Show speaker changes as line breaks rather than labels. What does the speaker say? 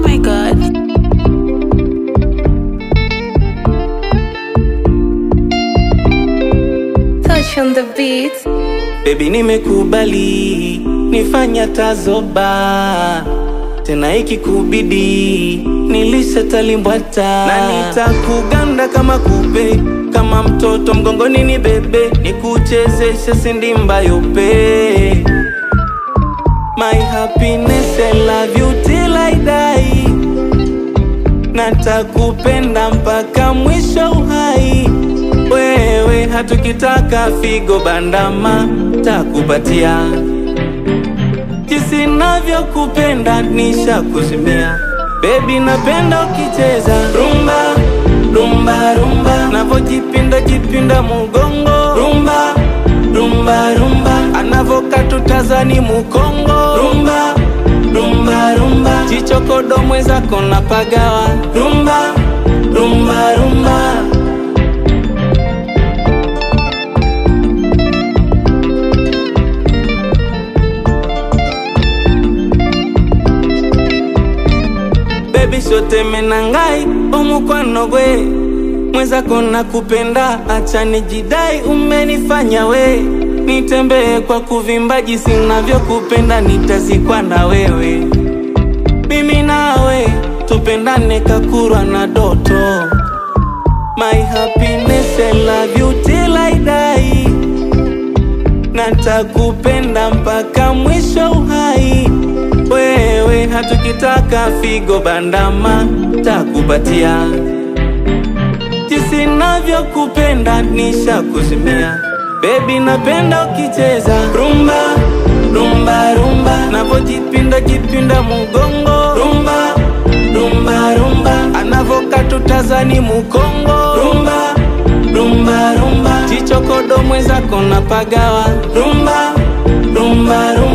my god. Touch on the beat.
Baby nimekubali, nifanya tazoba. Tena ikikubidi, nilisha talimbwata. Na nitakuganda kama kupe, kama mtoto mgongoni ni bebe. Nikuchezesha sindimba yope. My happiness, I love you till I die. Natakupenda mpaka mwisho uhai. Wewe hatukitaka figo bandama, takupatia. Jinsi navyokupenda nisha kuzimia. Baby napenda ukicheza rumba, rumba, rumba. Navojipinda jipinda mugongo. Rumba, rumba, rumba. Anavoka tazani mukongo. Rumba, rumba, rumba. Chichokodo mwezako napagawa. Rumba, rumba, rumba. Baby shote menangai, omukwano gwe. Mwezako nakupenda, acha nijidai umenifanya we. Nitembee kwa kuvimba jinsi navyokupenda, nitazikwa na wewe. Mimi nawe, tupendane kakurwa na doto. My happiness, I love you till I die. Natakupenda mpaka mwisho uhai. Wewe hatukitaka figo bandama, takupatia. Jinsi navyokupenda nisha kuzimia. Baby napenda ukicheza rumba, rumba, rumba. Navojipinda jipinda mugongo. Rumba, rumba, rumba. Anavoka tazani mukongo. Rumba, rumba, rumba. Chichokodo mwezako napagawa. Rumba, rumba, rumba.